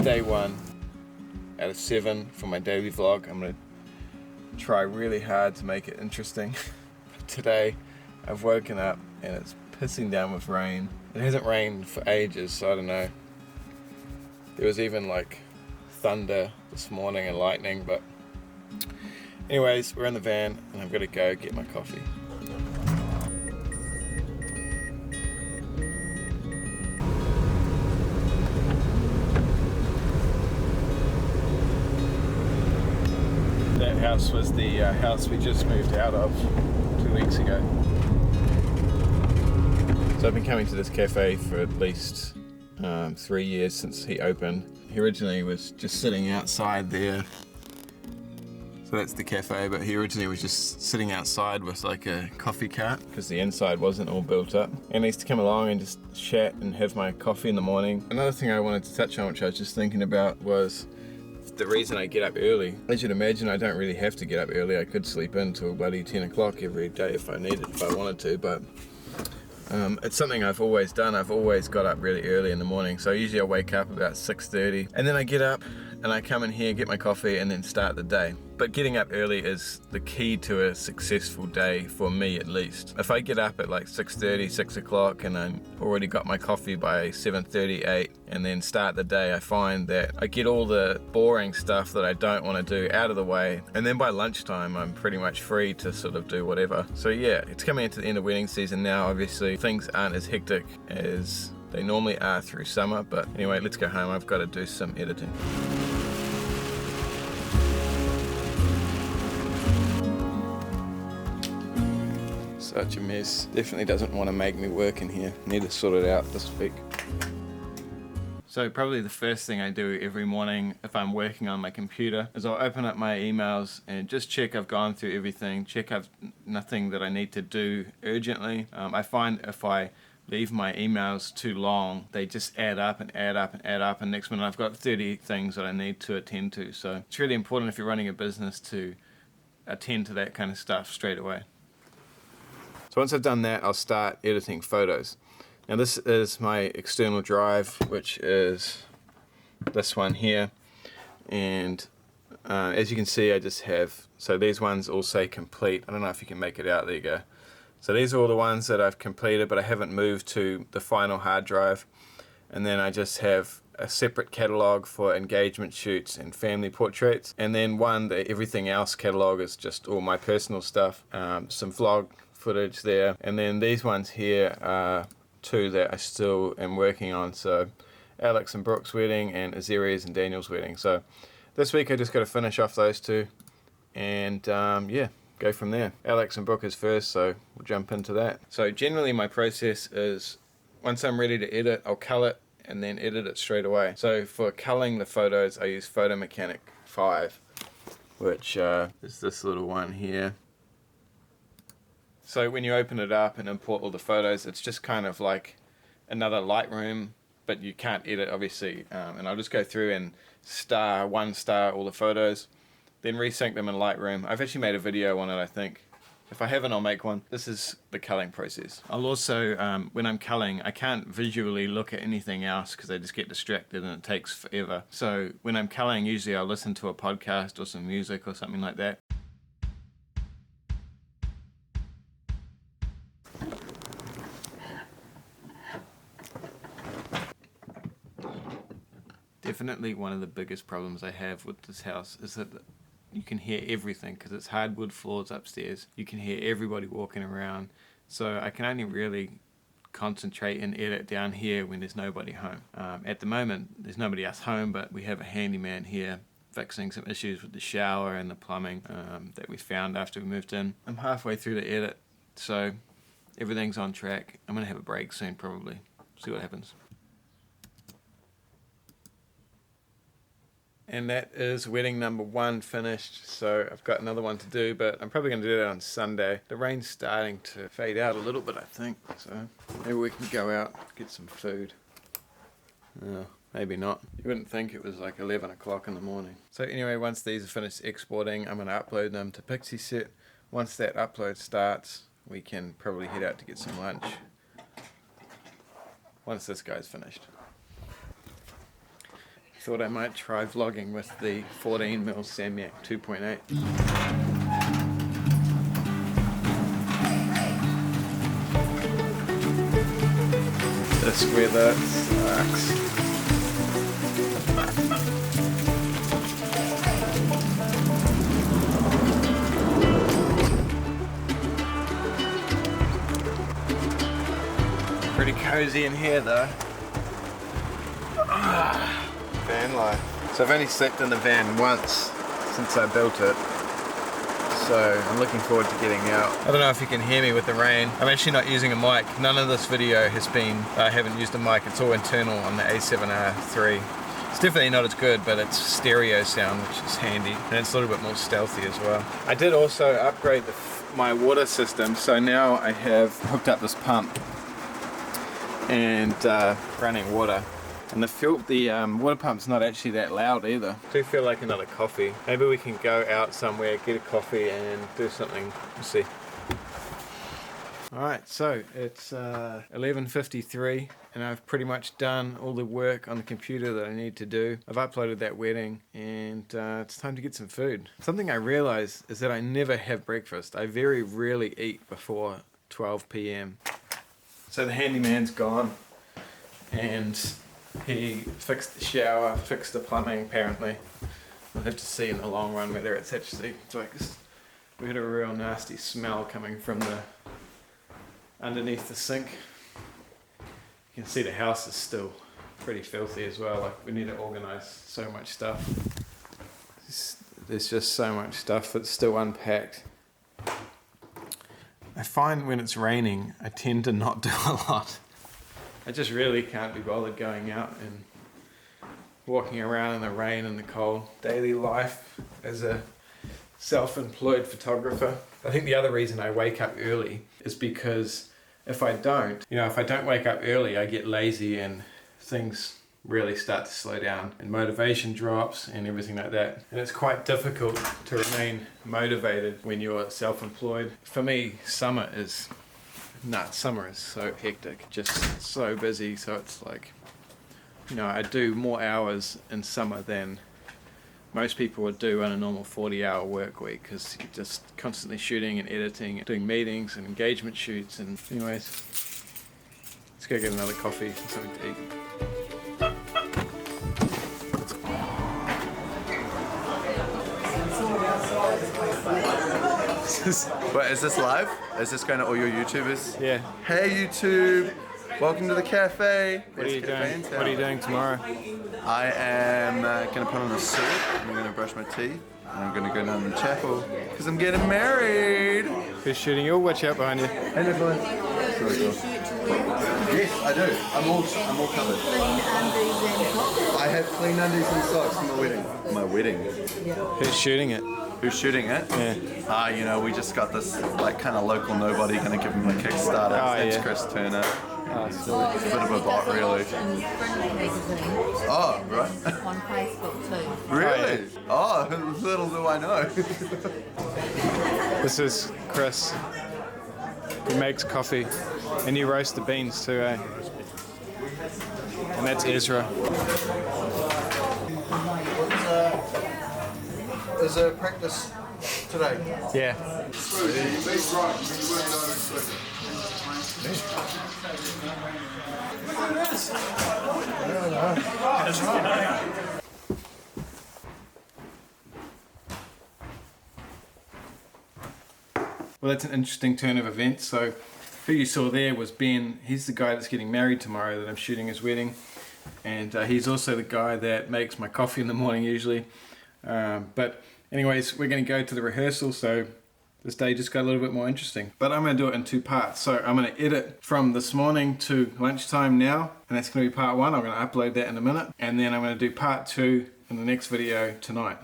day 1 out of 7 for my daily vlog. I'm going to try really hard to make it interesting. But today I've woken up and it's pissing down with rain. It hasn't rained for ages, so I don't know. There was even like thunder this morning and lightning, but anyways, we're in the van and I've got to go get my coffee. That house was the house we just moved out of 2 weeks ago. So I've been coming to this cafe for at least 3 years since he opened. He originally was just sitting outside there. So that's the cafe, but he originally was just sitting outside with like a coffee cart because the inside wasn't all built up. And I used to come along and just chat and have my coffee in the morning. Another thing I wanted to touch on, which I was just thinking about, was the reason I get up early. As you'd imagine, I don't really have to get up early. I could sleep in till bloody 10 o'clock every day if I wanted to, but it's something I've always done. I've always got up really early in the morning. So usually I wake up about 6:30 and then I get up and I come in here, get my coffee and then start the day. But getting up early is the key to a successful day, for me at least. If I get up at like 6:30, 6 o'clock and I've already got my coffee by 7:30, 8 and then start the day, I find that I get all the boring stuff that I don't want to do out of the way, and then by lunchtime I'm pretty much free to sort of do whatever. So yeah, it's coming into the end of wedding season now. Obviously things aren't as hectic as they normally are through summer, but anyway, let's go home. I've got to do some editing. Such a mess. Definitely doesn't want to make me work in here. Need to sort it out this week. So probably the first thing I do every morning if I'm working on my computer is I'll open up my emails and just check I've gone through everything, check I've nothing that I need to do urgently. I find if I leave my emails too long, they just add up and add up and add up, and next minute I've got 30 things that I need to attend to. So it's really important if you're running a business to attend to that kind of stuff straight away. So once I've done that, I'll start editing photos. Now this is my external drive, which is this one here, and as you can see, I just have, so these ones all say complete. I don't know if you can make it out. There you go. So these are all the ones that I've completed, but I haven't moved to the final hard drive. And then I just have a separate catalog for engagement shoots and family portraits, and then one that everything else catalog is just all my personal stuff, some vlog footage there, and then these ones here are 2 that I still am working on. So Alex and Brooke's wedding and Azeria's and Daniel's wedding. So this week I just got to finish off those 2 and yeah, go from there. Alex and Brooke is first, so we'll jump into that. So generally my process is once I'm ready to edit, I'll cull it and then edit it straight away. So for culling the photos I use Photo Mechanic 5, which is this little one here. So when you open it up and import all the photos, it's just kind of like another Lightroom, but you can't edit obviously. And I'll just go through and one star all the photos, then resync them in Lightroom. I've actually made a video on it, I think. If I haven't, I'll make one. This is the culling process. I'll also, when I'm culling, I can't visually look at anything else because I just get distracted and it takes forever. So when I'm culling, usually I'll listen to a podcast or some music or something like that. Definitely one of the biggest problems I have with this house is that you can hear everything because it's hardwood floors upstairs. You can hear everybody walking around. So I can only really concentrate and edit down here when there's nobody home. At the moment, there's nobody else home, but we have a handyman here fixing some issues with the shower and the plumbing that we found after we moved in. I'm halfway through the edit, so everything's on track. I'm going to have a break soon probably. See what happens. And that is wedding number 1 finished, so I've got another one to do, but I'm probably going to do that on Sunday. The rain's starting to fade out a little bit, I think, so maybe we can go out, get some food. Maybe not. You wouldn't think it was like 11 o'clock in the morning. So anyway, once these are finished exporting, I'm going to upload them to Pixieset. Once that upload starts, we can probably head out to get some lunch once this guy's finished. thought I might try vlogging with the 14mm Samyang 2.8. This weather sucks. Pretty cozy in here though. Van life. So I've only slept in the van once since I built it. So I'm looking forward to getting out. I don't know if you can hear me with the rain. I'm actually not using a mic. None of this video has been, I haven't used a mic. It's all internal on the A7R3. It's definitely not as good, but it's stereo sound, which is handy. And it's a little bit more stealthy as well. I did also upgrade my water system. So now I have hooked up this pump and running water. And the water pump's not actually that loud either. I do feel like another coffee. Maybe we can go out somewhere, get a coffee and do something. We'll see. Alright, so it's 11:53 and I've pretty much done all the work on the computer that I need to do. I've uploaded that wedding and it's time to get some food. Something I realize is that I never have breakfast. I very rarely eat before 12 p.m. So the handyman's gone and he fixed the shower, fixed the plumbing apparently. We'll have to see in the long run whether it's actually fixed. We had a real nasty smell coming from the underneath the sink. You can see the house is still pretty filthy as well. Like we need to organize so much stuff. There's just so much stuff that's still unpacked. I find when it's raining, I tend to not do a lot. I just really can't be bothered going out and walking around in the rain and the cold. Daily life as a self-employed photographer. I think the other reason I wake up early is because if I don't wake up early, I get lazy and things really start to slow down and motivation drops and everything like that. And it's quite difficult to remain motivated when you're self-employed. For me, summer is summer is so hectic, just so busy. So it's like, I do more hours in summer than most people would do on a normal 40-hour work week because you're just constantly shooting and editing, doing meetings and engagement shoots. And anyways, let's go get another coffee and something to eat. Wait, is this live? Is this going to all your YouTubers? Yeah. Hey YouTube! Welcome to the cafe. What are you doing? What are you doing tomorrow? I am going to put on a suit. I'm going to brush my teeth. And I'm going to go down to the chapel because I'm getting married. Who's shooting you? Watch out behind you. Hey Nicholas. Yes, I do. I'm all covered. Clean undies and socks. I have clean undies and socks for my wedding. My wedding. Who's shooting it? Who's shooting it? Yeah. We just got this like kind of local nobody going to give him a Kickstarter. Oh, It's yeah. Chris Turner. Silly. It's a bit of a bot, really. In Friendly magazine Oh, right. on Facebook too. Really? Oh, little do I know. This is Chris. He makes coffee. And you roast the beans too, eh? And that's Ezra. Is there practice today? Yeah. Well, that's an interesting turn of events. So who you saw there was Ben. He's the guy that's getting married tomorrow that I'm shooting his wedding. And he's also the guy that makes my coffee in the morning usually. But anyways, we're going to go to the rehearsal. So this day just got a little bit more interesting. But I'm going to do it in two parts. So I'm going to edit from this morning to lunchtime now. And that's going to be part one. I'm going to upload that in a minute. And then I'm going to do part two in the next video tonight.